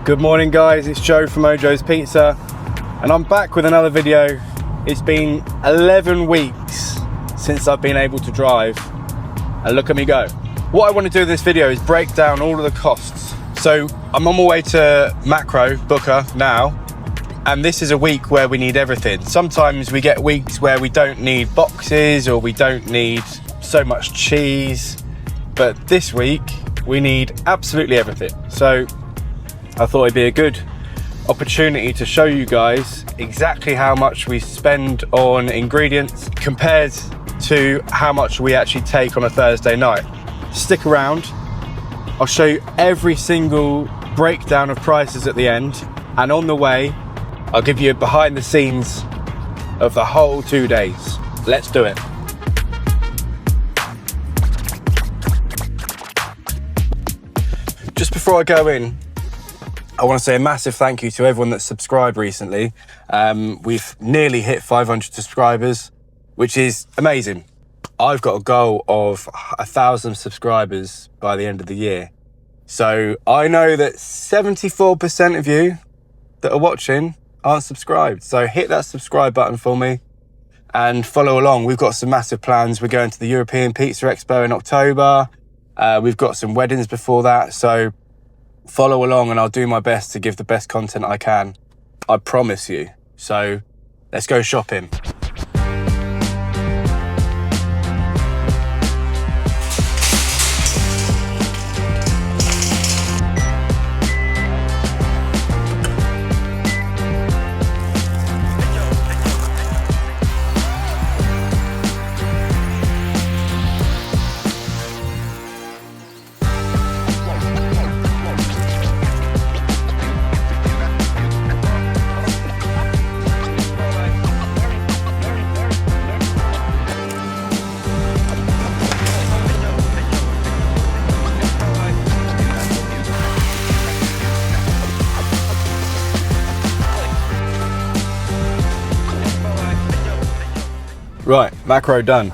Good morning guys, it's Joe from Mojo's Pizza and I'm back with another video. It's been 11 weeks since I've been able to drive and look at me go. What I want to do in this video is break down all of the costs. So I'm on my way to Macro Booker now, and this is a week where we need everything. Sometimes we get weeks where we don't need boxes or we don't need so much cheese, but this week we need absolutely everything. So I thought it'd be a good opportunity to show you guys exactly how much we spend on ingredients compared to how much we actually take on a Thursday night. Stick around, I'll show you every single breakdown of prices at the end, and on the way I'll give you a behind the scenes of the whole 2 days. Let's do it. Just before I go in, I want to say a massive thank you to everyone that's subscribed recently. We've nearly hit 500 subscribers, which is amazing. I've got a goal of 1,000 subscribers by the end of the year. So I know that 74% of you that are watching aren't subscribed. So hit that subscribe button for me and follow along. We've got some massive plans. We're going to the European Pizza Expo in October. We've got some weddings before that. So follow along and I'll do my best to give the best content I can. I promise you. So let's go shopping. Right, macro done,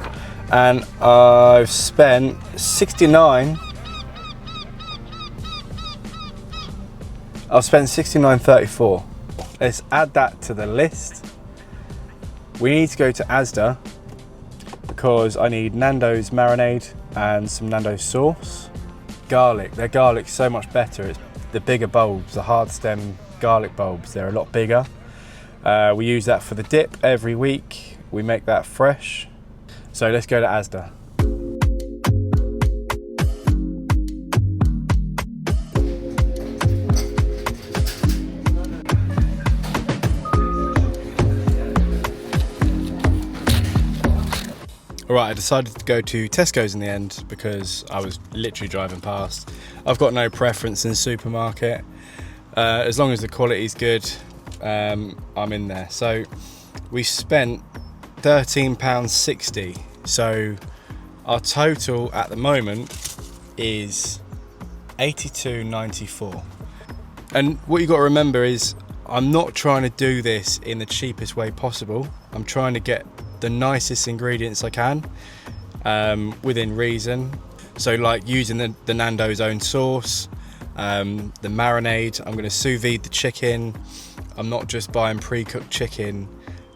and I've spent 69. I've spent 69.34. Let's add that to the list. We need to go to Asda because I need Nando's marinade and some Nando's sauce. Garlic, their garlic's so much better. It's the bigger bulbs, the hard stem garlic bulbs. They're a lot bigger. We use that for the dip every week. We make that fresh. So let's go to Asda. All right, I decided to go to Tesco's in the end because I was literally driving past. I've got no preference in the supermarket. As long as the quality's good, I'm in there. So we spent £13.60. So our total at the moment is £82.94. And what you got to remember is I'm not trying to do this in the cheapest way possible. I'm trying to get the nicest ingredients I can within reason. So like using the Nando's own sauce, the marinade. I'm going to sous vide the chicken. I'm not just buying pre-cooked chicken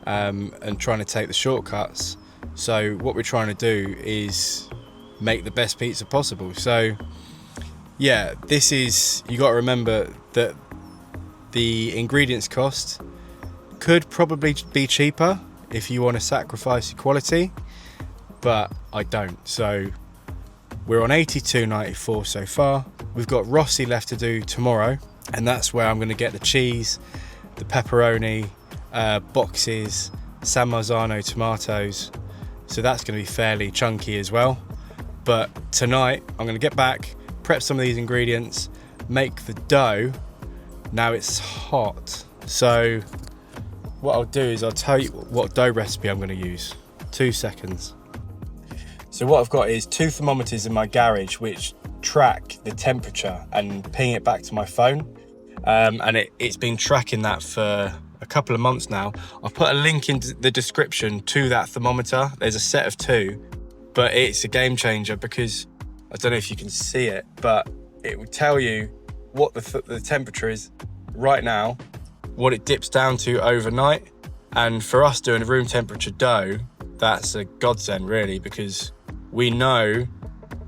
and trying to take the shortcuts. So what we're trying to do is make the best pizza possible. So yeah, this is, you got to remember that the ingredients cost could probably be cheaper if you want to sacrifice your quality, but I don't. So we're on £82.94 so far. We've got Rossi left to do tomorrow, and that's where I'm going to get the cheese, the pepperoni, boxes, San Marzano tomatoes, so that's going to be fairly chunky as well. But tonight I'm going to get back, prep some of these ingredients, make the dough. Now it's hot, so what I'll do is I'll tell you what dough recipe I'm going to use. 2 seconds. So what I've got is 2 thermometers in my garage which track the temperature and ping it back to my phone, and it's been tracking that for a couple of months now. I'll put a link in the description to that thermometer. There's a set of 2, but it's a game changer because I don't know if you can see it, but it will tell you what the temperature is right now, what it dips down to overnight. And for us doing a room temperature dough, that's a godsend really, because we know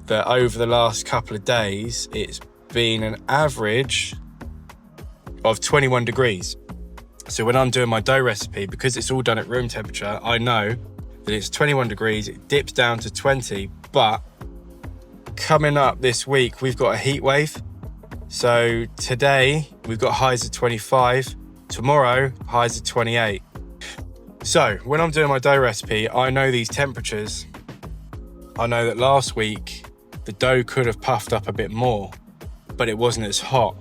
that over the last couple of days, it's been an average of 21 degrees. So when I'm doing my dough recipe, because it's all done at room temperature, I know that it's 21 degrees, it dips down to 20, but coming up this week, we've got a heat wave. So today we've got highs of 25, tomorrow highs of 28. So when I'm doing my dough recipe, I know these temperatures. I know that last week the dough could have puffed up a bit more, but it wasn't as hot.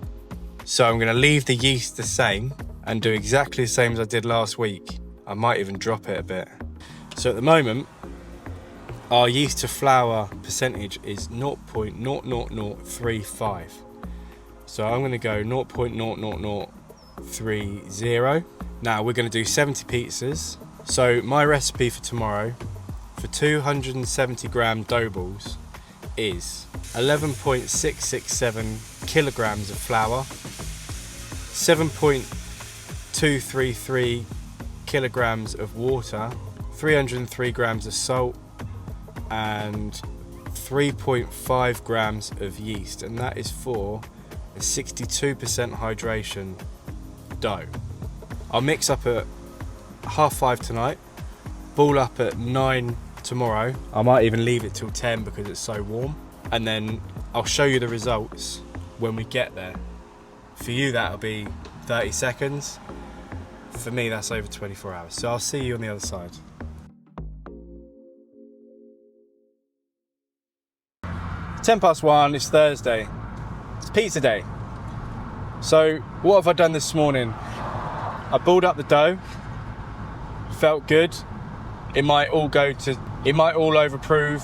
So I'm gonna leave the yeast the same and do exactly the same as I did last week. I might even drop it a bit. So at the moment, our yeast to flour percentage is 0.00035. So I'm gonna go 0.00030. Now we're gonna do 70 pizzas. So my recipe for tomorrow, for 270 gram dough balls, is 11.667 kilograms of flour, 7.233 kilograms of water, 303 grams of salt, and 3.5 grams of yeast, and that is for a 62% hydration dough. I'll mix up at 5:30 tonight, ball up at 9 tomorrow. I might even leave it till 10 because it's so warm, and then I'll show you the results when we get there. For you that'll be 30 seconds. For me that's over 24 hours. So I'll see you on the other side. It's 1:10, it's Thursday. It's pizza day. So what have I done this morning? I balled up the dough, felt good. It might all overprove,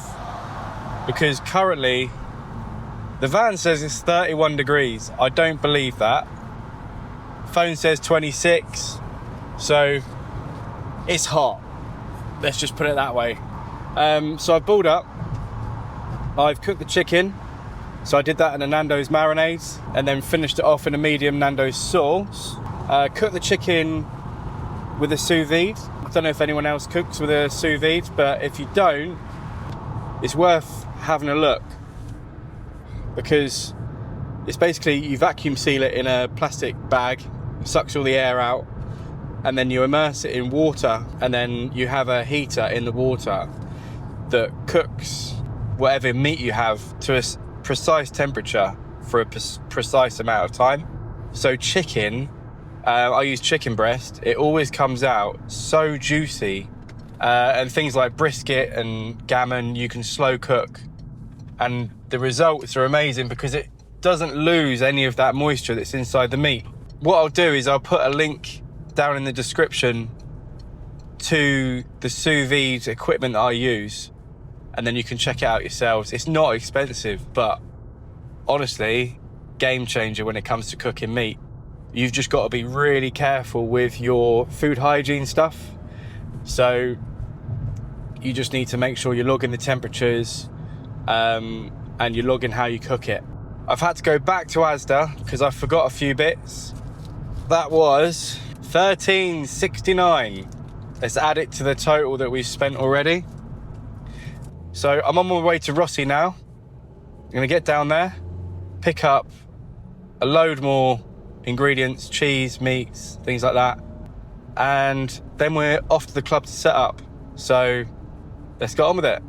because currently the van says it's 31 degrees. I don't believe that. Phone says 26, so it's hot. Let's just put it that way. So I've balled up, I've cooked the chicken. So I did that in a Nando's marinade and then finished it off in a medium Nando's sauce. Cooked the chicken with a sous vide. I don't know if anyone else cooks with a sous vide, but if you don't, it's worth having a look, because it's basically you vacuum seal it in a plastic bag, sucks all the air out, and then you immerse it in water, and then you have a heater in the water that cooks whatever meat you have to a precise temperature for a precise amount of time. So chicken, I use chicken breast. It always comes out so juicy, and things like brisket and gammon you can slow cook, and the results are amazing because it doesn't lose any of that moisture that's inside the meat. What I'll do is I'll put a link down in the description to the sous vide equipment that I use, and then you can check it out yourselves. It's not expensive, but honestly, game changer when it comes to cooking meat. You've just got to be really careful with your food hygiene stuff. So you just need to make sure you're logging the temperatures, and you're logging how you cook it. I've had to go back to Asda because I forgot a few bits. That was $13.69. Let's add it to the total that we've spent already. So I'm on my way to Rossi now. I'm gonna get down there, pick up a load more ingredients, cheese, meats, things like that, and then we're off to the club to set up. So let's get on with it.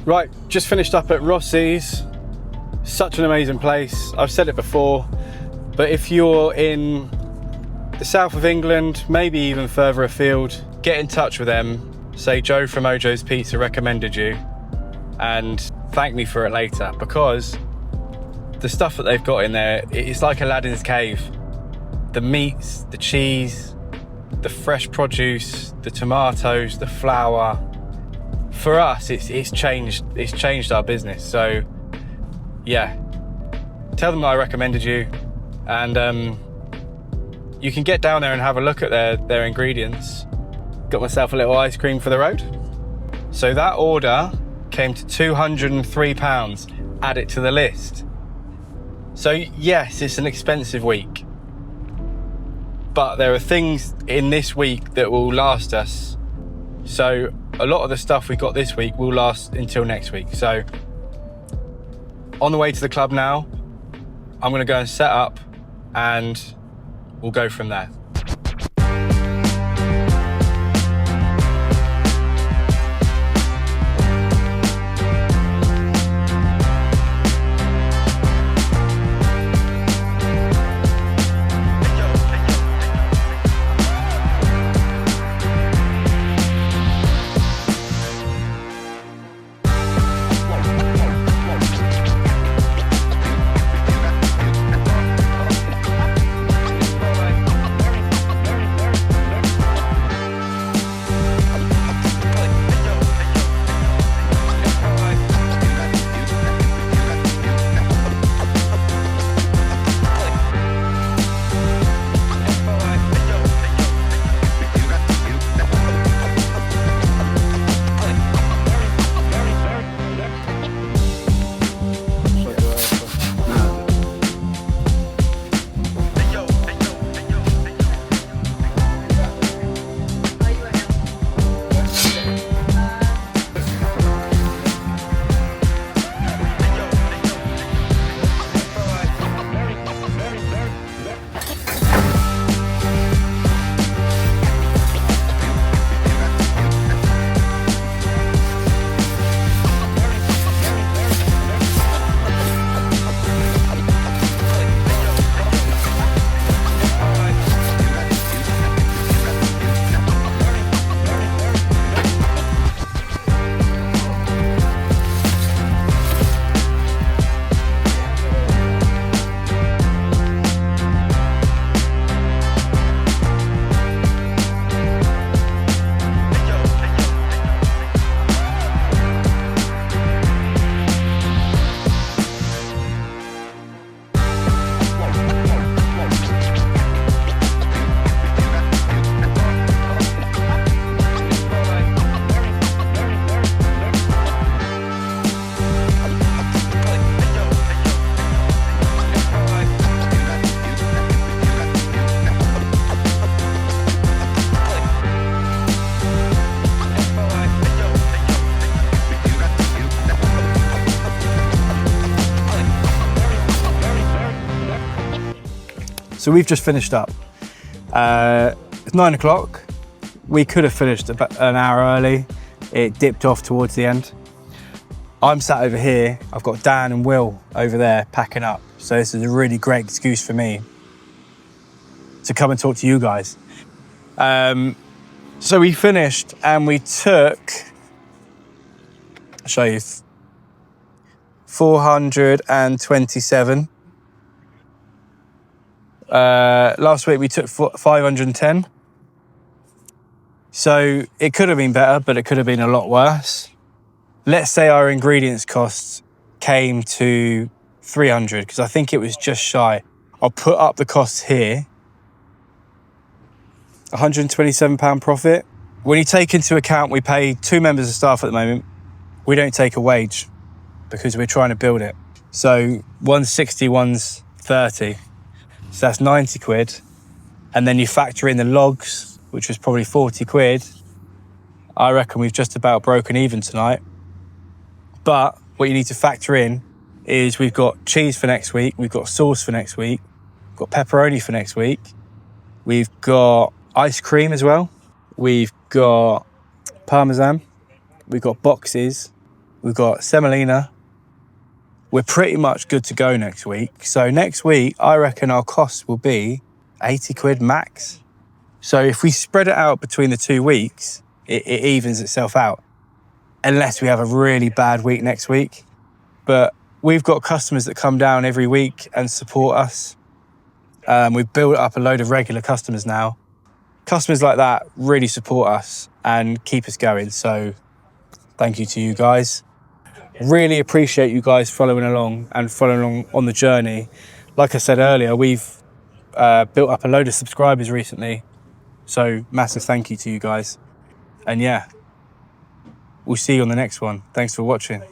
Right, just finished up at Rossi's. Such an amazing place. I've said it before, but if you're in the south of England, maybe even further afield, get in touch with them. Say Joe from Ojo's Pizza recommended you, and thank me for it later, because the stuff that they've got in there, it's like Aladdin's cave. The meats, the cheese, the fresh produce, the tomatoes, the flour. For us, it's changed our business. So yeah, tell them that I recommended you, and you can get down there and have a look at their ingredients. Got myself a little ice cream for the road. So that order came to £203. Add it to the list. So yes, it's an expensive week, but there are things in this week that will last us. So a lot of the stuff we got this week will last until next week. So on the way to the club now, I'm gonna go and set up and we'll go from there. So we've just finished up. It's 9 o'clock. We could have finished about an hour early. It dipped off towards the end. I'm sat over here. I've got Dan and Will over there packing up. So this is a really great excuse for me to come and talk to you guys. So we finished and we took, I'll show you, 427. Last week we took 510. So it could have been better, but it could have been a lot worse. Let's say our ingredients costs came to 300, because I think it was just shy. I'll put up the costs here. £127 profit. When you take into account we pay 2 members of staff at the moment, we don't take a wage because we're trying to build it. So one's 60, one's 30. So that's 90 quid. And then you factor in the logs, which was probably 40 quid. I reckon we've just about broken even tonight. But what you need to factor in is we've got cheese for next week, we've got sauce for next week, we've got pepperoni for next week, we've got ice cream as well, we've got parmesan, we've got boxes, we've got semolina. We're pretty much good to go next week. So next week, I reckon our costs will be 80 quid max. So if we spread it out between the 2 weeks, it evens itself out, unless we have a really bad week next week. But we've got customers that come down every week and support us. We've built up a load of regular customers now. Customers like that really support us and keep us going. So thank you to you guys. Really appreciate you guys following along and following along on the journey. Like I said earlier, we've built up a load of subscribers recently. So massive thank you to you guys. And yeah, we'll see you on the next one. Thanks for watching.